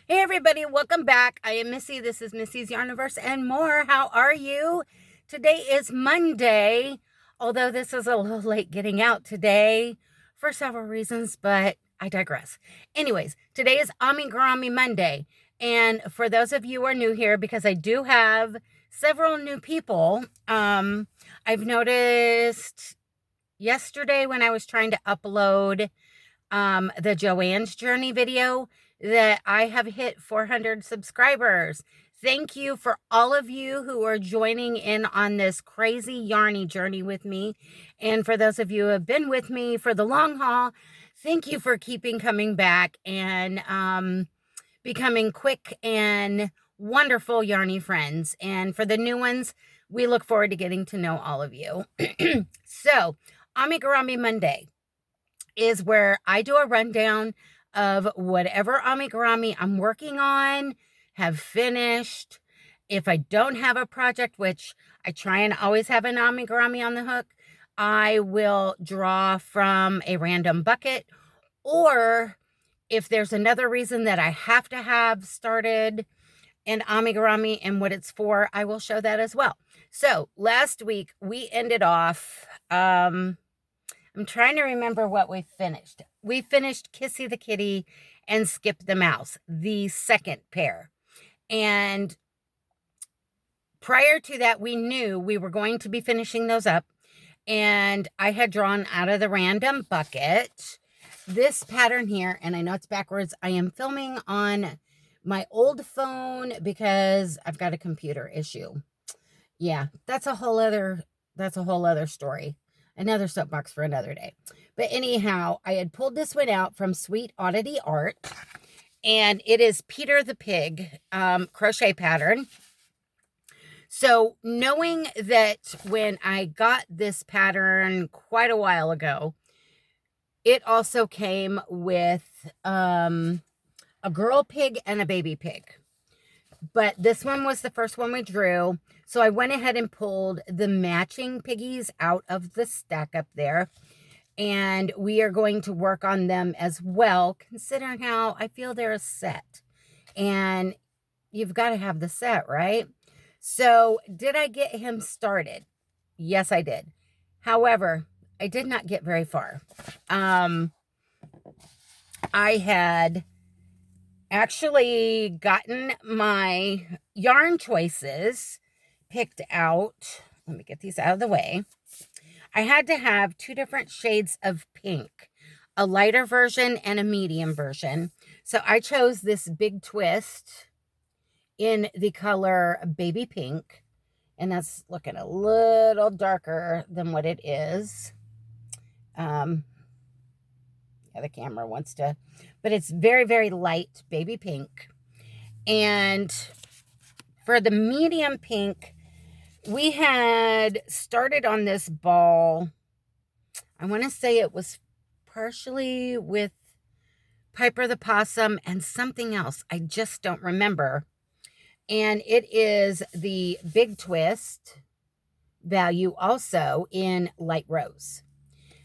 Hey everybody, welcome back. I am Missy. This is Missy's Yarniverse and more. How are you? Today is Monday, although this is a little late getting out today for several reasons, but I digress. Anyways, today is Amigurumi Monday. And for those of you who are new here, because I do have several new people, I've noticed yesterday when I was trying to upload the Joanne's Journey video that I have hit 400 subscribers. Thank you for all of you who are joining in on this crazy yarny journey with me. And for those of you who have been with me for the long haul, thank you for keeping coming back and becoming quick and wonderful yarny friends. And for the new ones, we look forward to getting to know all of you. So, Amigurumi Monday is where I do a rundown of whatever amigurumi I'm working on, have finished. If I don't have a project, which I try and always have an amigurumi on the hook, I will draw from a random bucket. Or if there's another reason that I have to have started an amigurumi and what it's for, I will show that as well. So last week we ended off, I'm trying to remember what we finished. We finished Kissy the Kitty and Skip the Mouse, the second pair. And prior to that, we knew we were going to be finishing those up. And I had drawn out of the random bucket this pattern here. And I know it's backwards. I am filming on my old phone because I've got a computer issue. Yeah, that's a whole other story. Another soapbox for another day. But anyhow, I had pulled this one out from Sweet Oddity Art. And it is Peter the Pig crochet pattern. So knowing that when I got this pattern quite a while ago, it also came with a girl pig and a baby pig. But this one was the first one we drew. So I went ahead and pulled the matching piggies out of the stack up there. And we are going to work on them as well, considering how I feel they're a set. And you've got to have the set, right? So did I get him started? Yes, I did. However, I did not get very far. I had actually gotten my yarn choices picked out. Let me get these out of the way. I had to have two different shades of pink, a lighter version and a medium version. So I chose this big twist in the color baby pink, and that's looking a little darker than what it is. Yeah, the camera wants to, but it's very, very light baby pink. And for the medium pink, we had started on this ball. I want to say it was partially with Piper the Possum and something else. I just don't remember. And it is the big twist value also in light rose.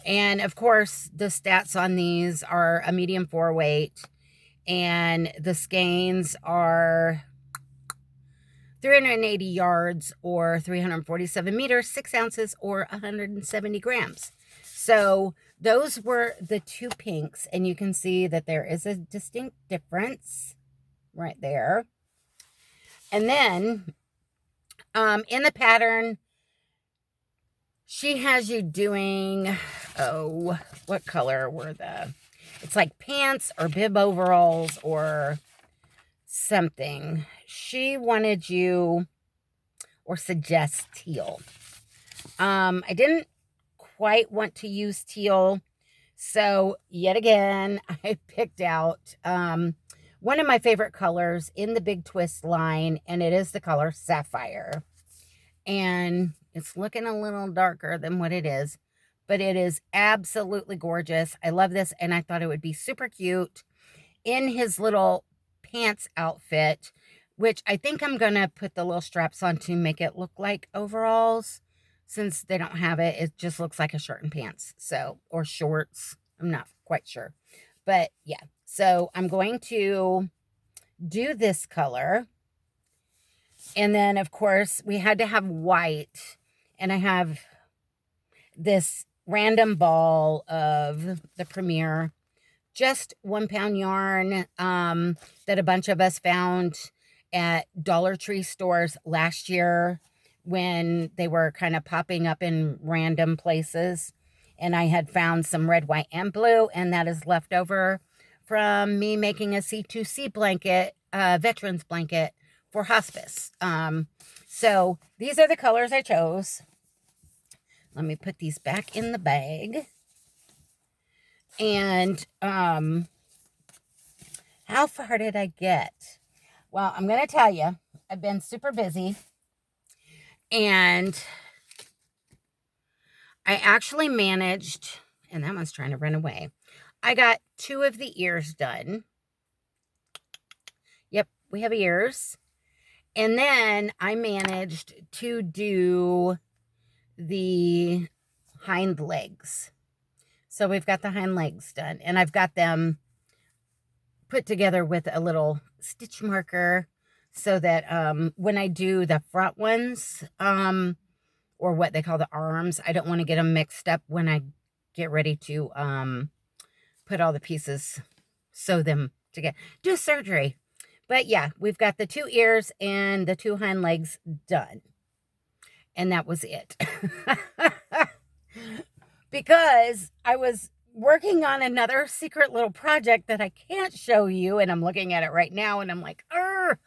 And of course, the stats on these are a medium 4 weight, and the skeins are 380 yards or 347 meters, 6 ounces or 170 grams. So those were the two pinks, and you can see that there is a distinct difference right there. And then in the pattern, she has you doing, oh, what color were it's like pants or bib overalls or something. She wanted you or suggest teal. I didn't quite want to use teal. So yet again, I picked out one of my favorite colors in the Big Twist line, and it is the color Sapphire. And it's looking a little darker than what it is, but it is absolutely gorgeous. I love this, and I thought it would be super cute in his little pants outfit, which I think I'm going to put the little straps on to make it look like overalls. Since they don't have it, it just looks like a shirt and pants. So, or shorts. I'm not quite sure. But yeah, so I'm going to do this color. And then, of course, we had to have white. And I have this random ball of the Premier, just 1 pound yarn that a bunch of us found at Dollar Tree stores last year when they were kind of popping up in random places. And I had found some red, white, and blue, and that is left over from me making a C2C blanket, veterans blanket for hospice. So these are the colors I chose. Let me put these back in the bag. And how far did I get? Well, I'm going to tell you, I've been super busy. And I actually managed, and that one's trying to run away. I got 2 of the ears done. Yep, we have ears. And then I managed to do the hind legs. So we've got the hind legs done. And I've got them put together with a little stitch marker so that when I do the front ones, or what they call the arms, I don't want to get them mixed up when I get ready to put all the pieces, sew them together, do surgery. But yeah, we've got the 2 ears and the 2 hind legs done. And that was it. Because I was working on another secret little project that I can't show you, and I'm looking at it right now, and I'm like, Arr!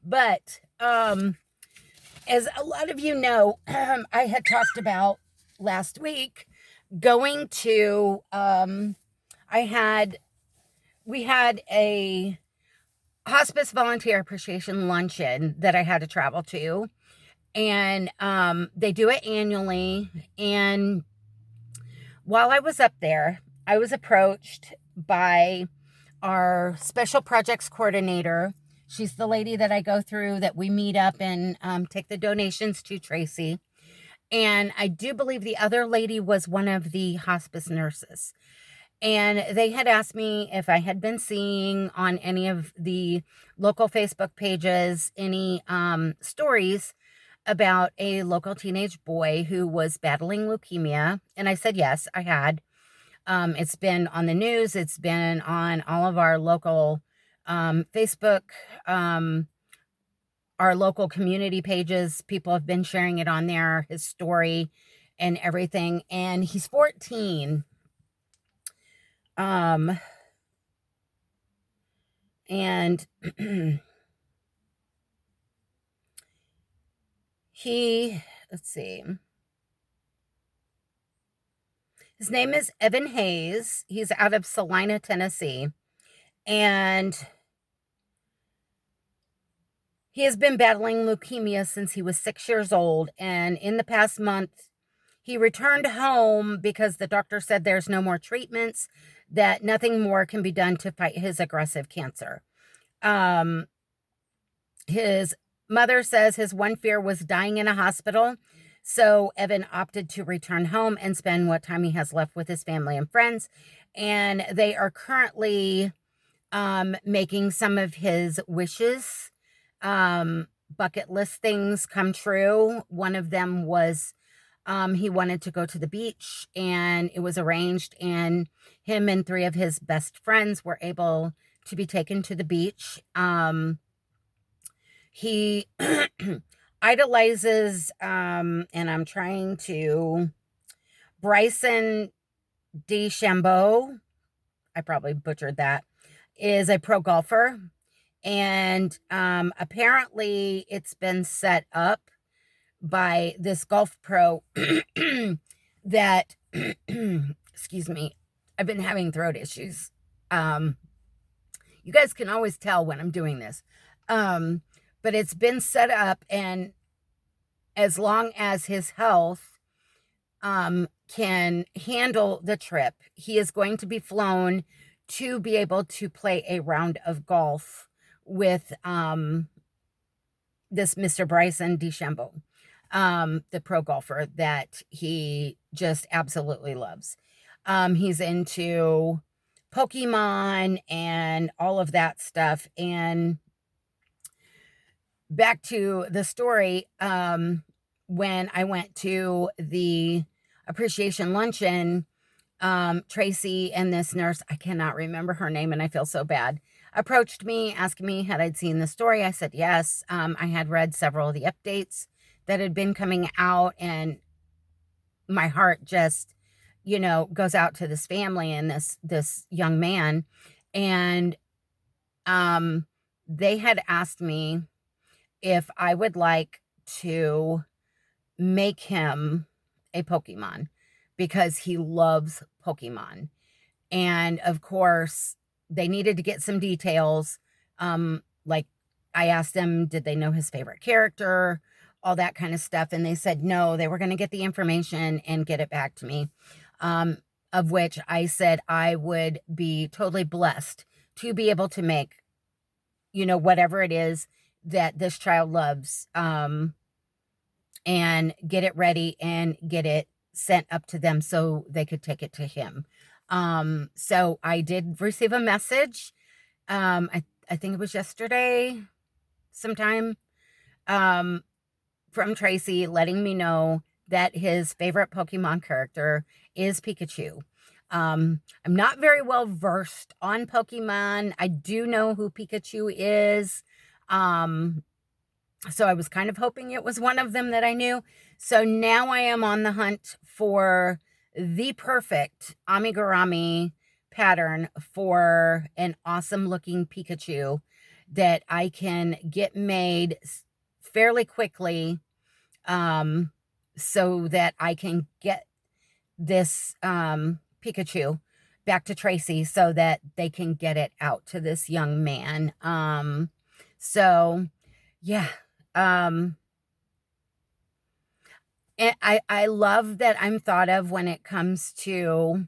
But as a lot of you know, I had talked about last week going to, we had a hospice volunteer appreciation luncheon that I had to travel to. And they do it annually. And while I was up there, I was approached by our special projects coordinator. She's the lady that I go through, that we meet up and take the donations to, Tracy. And I do believe the other lady was one of the hospice nurses. And they had asked me if I had been seeing on any of the local Facebook pages any stories about a local teenage boy who was battling leukemia. And I said, yes, I had. It's been on the news. It's been on all of our local Facebook, our local community pages. People have been sharing it on there, his story and everything. And he's 14. And let's see. His name is Evan Hayes. He's out of Salina, Tennessee. And he has been battling leukemia since he was 6 years old. And in the past month, he returned home because the doctor said there's no more treatments, that nothing more can be done to fight his aggressive cancer. His mother says his one fear was dying in a hospital. So Evan opted to return home and spend what time he has left with his family and friends. And they are currently making some of his wishes, bucket list things come true. One of them was he wanted to go to the beach, and it was arranged, and him and 3 of his best friends were able to be taken to the beach. He idolizes, and I'm trying to, Bryson DeChambeau, I probably butchered that, is a pro golfer. And apparently it's been set up by this golf pro that, excuse me, I've been having throat issues. You guys can always tell when I'm doing this. But it's been set up, and as long as his health can handle the trip, he is going to be flown to be able to play a round of golf with this Mr. Bryson DeChambeau, the pro golfer that he just absolutely loves. He's into Pokemon and all of that stuff. And back to the story, when I went to the appreciation luncheon, Tracy and this nurse, I cannot remember her name and I feel so bad, approached me, asking me had I seen the story. I said yes. I had read several of the updates that had been coming out, and my heart just, goes out to this family and this young man. And they had asked me if I would like to make him a Pokemon because he loves Pokemon. And of course, they needed to get some details. Like I asked them, did they know his favorite character? All that kind of stuff. And they said no, they were going to get the information and get it back to me. Of which I said I would be totally blessed to be able to make, whatever it is that this child loves, and get it ready and get it sent up to them so they could take it to him. So I did receive a message. I think it was yesterday sometime, from Tracy letting me know that his favorite Pokemon character is Pikachu. I'm not very well versed on Pokemon. I do know who Pikachu is. So I was kind of hoping it was one of them that I knew. So now I am on the hunt for the perfect Amigurumi pattern for an awesome looking Pikachu that I can get made fairly quickly, so that I can get this Pikachu back to Tracy so that they can get it out to this young man. So yeah. And I love that I'm thought of when it comes to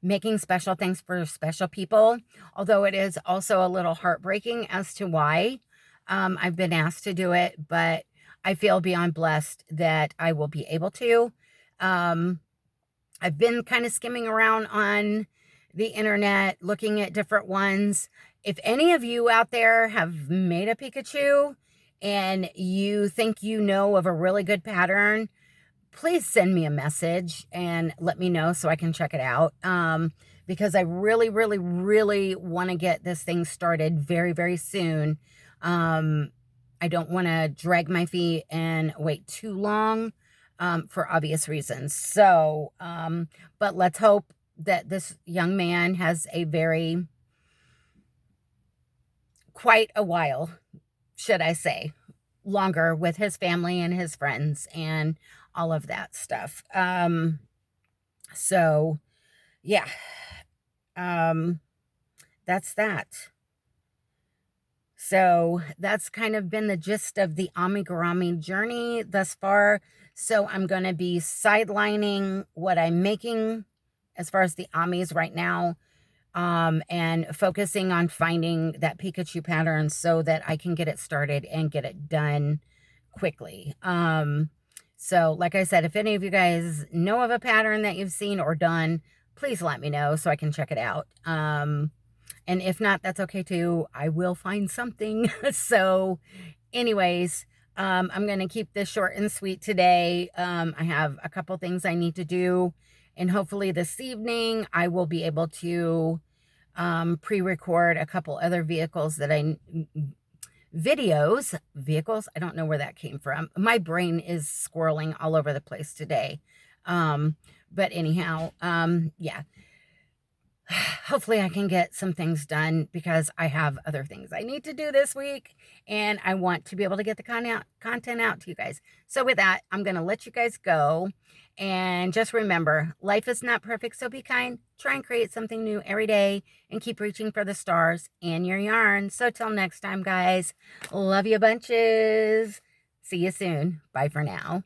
making special things for special people, although it is also a little heartbreaking as to why I've been asked to do it, but I feel beyond blessed that I will be able to. I've been kind of skimming around on the internet, looking at different ones. If any of you out there have made a Pikachu and you think you know of a really good pattern, please send me a message and let me know so I can check it out. Because I really, really, really want to get this thing started very, very soon. I don't want to drag my feet and wait too long, for obvious reasons. So, but let's hope that this young man has quite a while, should I say, longer with his family and his friends and all of that stuff. So yeah, that's that. So that's kind of been the gist of the Amigurumi journey thus far. So I'm going to be sidelining what I'm making as far as the Amis right now, and focusing on finding that Pikachu pattern so that I can get it started and get it done quickly. So like I said, if any of you guys know of a pattern that you've seen or done, please let me know so I can check it out. And if not, that's okay too. I will find something. So anyways, I'm going to keep this short and sweet today. I have a couple things I need to do, and hopefully this evening I will be able to pre-record a couple other vehicles that vehicles. I don't know where that came from. My brain is squirreling all over the place today. But anyhow, yeah. Hopefully I can get some things done because I have other things I need to do this week, and I want to be able to get the content out to you guys. So with that, I'm going to let you guys go. And just remember, life is not perfect, so be kind. Try and create something new every day and keep reaching for the stars in your yarn. So till next time, guys, love you bunches. See you soon. Bye for now.